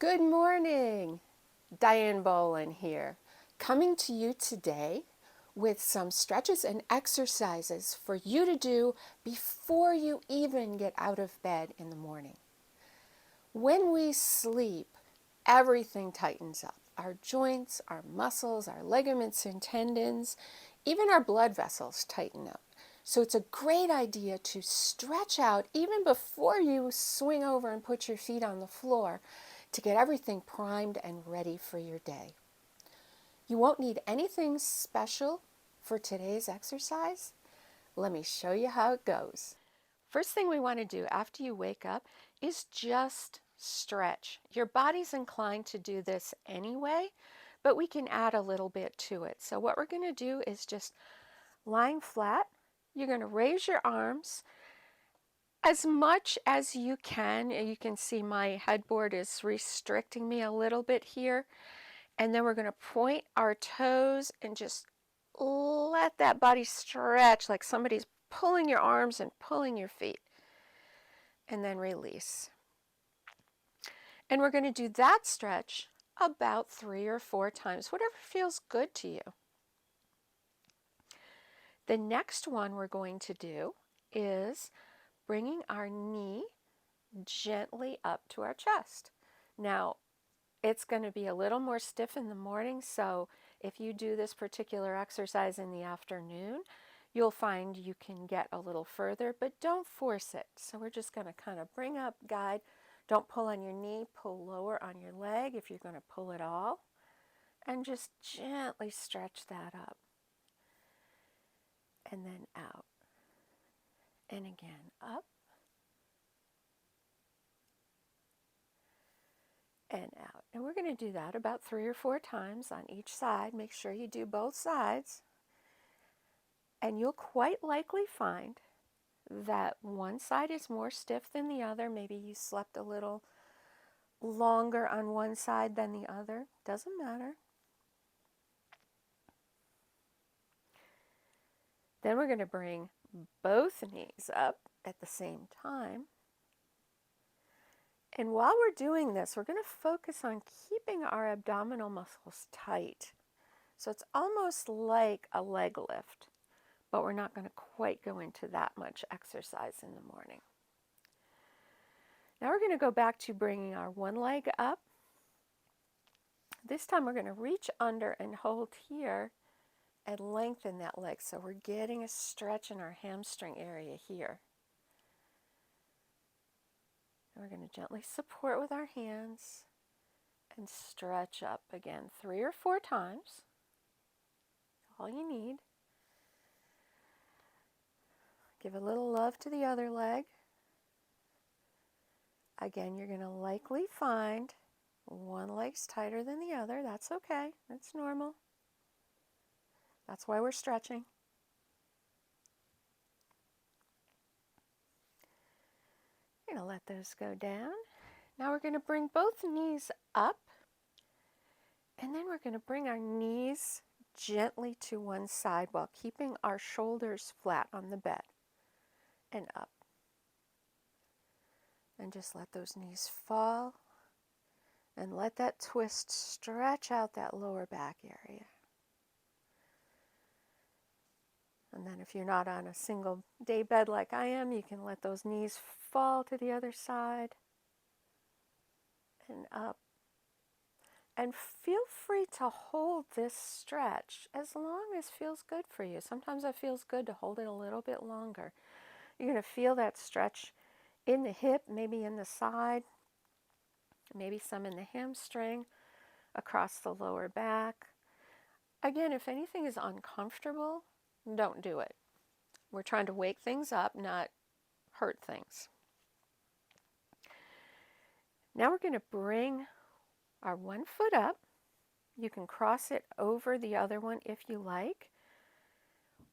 Good morning, Diane Bolin here, coming to you today with some stretches and exercises for you to do before you even get out of bed in the morning. When we sleep, everything tightens up. Our joints, our muscles, our ligaments and tendons, even our blood vessels tighten up. So it's a great idea to stretch out even before you swing over and put your feet on the floor to get everything primed and ready for your day. You won't need anything special for today's exercise. Let me show you how it goes. First thing we want to do after you wake up is just stretch. Your body's inclined to do this anyway, but we can add a little bit to it. So what we're going to do is just lying flat. You're going to raise your arms as much as you can. You can see my headboard is restricting me a little bit here. And then we're going to point our toes and just let that body stretch like somebody's pulling your arms and pulling your feet. And then release. And we're going to do that stretch about 3 or 4 times, whatever feels good to you. The next one we're going to do is bringing our knee gently up to our chest. Now, it's going to be a little more stiff in the morning, so if you do this particular exercise in the afternoon, you'll find you can get a little further, but don't force it. So we're just going to kind of bring up, guide. Don't pull on your knee, pull lower on your leg if you're going to pull it all, and just gently stretch that up. And then out. And again, up and out. And we're going to do that about 3 or 4 times on each side. Make sure you do both sides. And you'll quite likely find that one side is more stiff than the other. Maybe you slept a little longer on one side than the other. Doesn't matter. Then we're going to bring both knees up at the same time. And while we're doing this, we're going to focus on keeping our abdominal muscles tight. So it's almost like a leg lift, but we're not going to quite go into that much exercise in the morning. Now we're going to go back to bringing our one leg up. This time we're going to reach under and hold here and lengthen that leg. So we're getting a stretch in our hamstring area here. And we're going to gently support with our hands and stretch up again 3 or 4 times. All you need. Give a little love to the other leg. Again, you're going to likely find one leg's tighter than the other. That's okay. That's normal. That's why we're stretching. You're going to let those go down. Now we're going to bring both knees up, and then we're going to bring our knees gently to one side while keeping our shoulders flat on the bed, and up. And just let those knees fall, and let that twist stretch out that lower back area. And then if you're not on a single day bed like I am, you can let those knees fall to the other side and up. And feel free to hold this stretch as long as feels good for you. Sometimes it feels good to hold it a little bit longer. You're going to feel that stretch in the hip, maybe in the side, maybe some in the hamstring, across the lower back. Again, if anything is uncomfortable, don't do it. We're trying to wake things up, not hurt things. Now we're going to bring our one foot up. You can cross it over the other one if you like.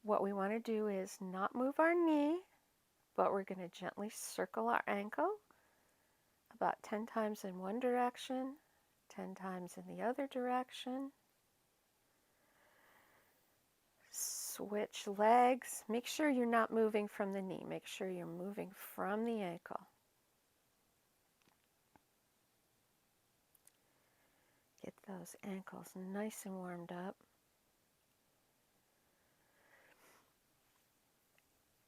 What we want to do is not move our knee, but we're going to gently circle our ankle about 10 times in one direction, 10 times in the other direction. Switch legs. Make sure you're not moving from the knee. Make sure you're moving from the ankle. those ankles nice and warmed up.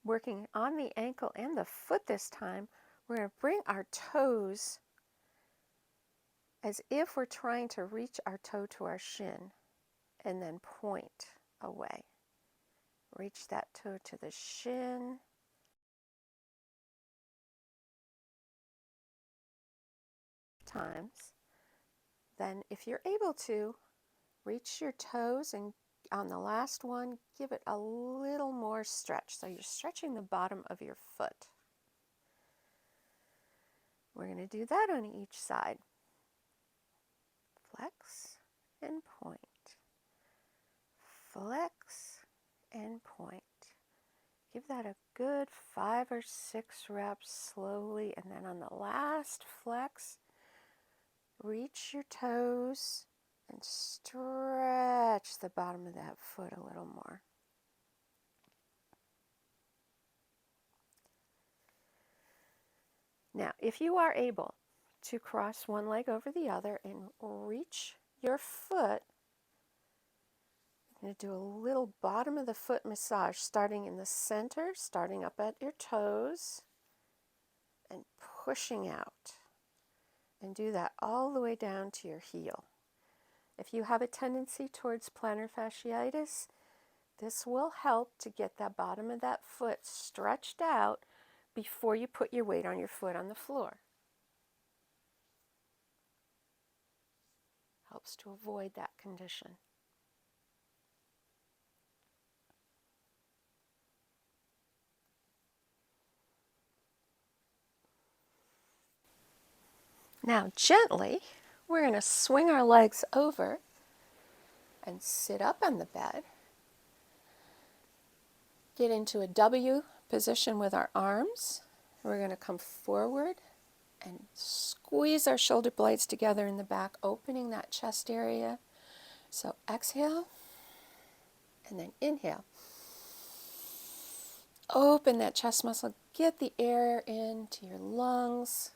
Working on the ankle and the foot this time, we're going to bring our toes as if we're trying to reach our toe to our shin and then point away. Reach that toe to the shin. Times. Then if you're able to, reach your toes and on the last one, give it a little more stretch. So you're stretching the bottom of your foot. We're going to do that on each side. Flex and point. Flex and point. Give that a good 5 or 6 reps slowly, and then on the last flex, reach your toes and stretch the bottom of that foot a little more. Now, if you are able to cross one leg over the other and reach your foot, I'm going to do a little bottom of the foot massage, starting in the center, starting up at your toes, and pushing out. And do that all the way down to your heel. If you have a tendency towards plantar fasciitis, this will help to get that bottom of that foot stretched out before you put your weight on your foot on the floor. Helps to avoid that condition. Now gently, we're going to swing our legs over and sit up on the bed. Get into a W position with our arms. We're going to come forward and squeeze our shoulder blades together in the back, opening that chest area. So exhale and then inhale. Open that chest muscle, get the air into your lungs,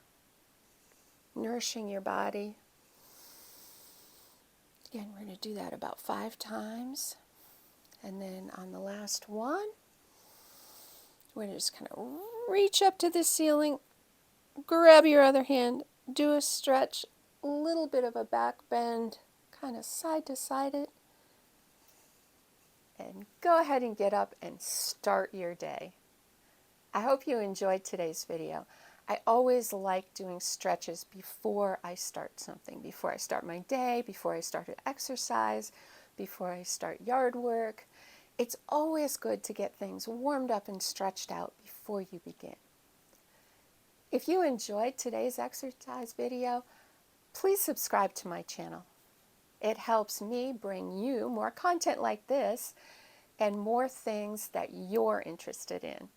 nourishing your body. Again, we're going to do that about 5 times. And then on the last one, we're going to just kind of reach up to the ceiling, grab your other hand, do a stretch, a little bit of a back bend, kind of side to side it, and go ahead and get up and start your day. I hope you enjoyed today's video. I always like doing stretches before I start something, before I start my day, before I start an exercise, before I start yard work. It's always good to get things warmed up and stretched out before you begin. If you enjoyed today's exercise video, please subscribe to my channel. It helps me bring you more content like this and more things that you're interested in.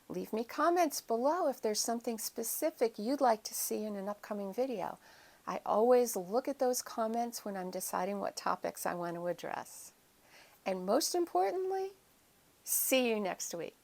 Leave me comments below if there's something specific you'd like to see in an upcoming video. I always look at those comments when I'm deciding what topics I want to address. And most importantly, see you next week.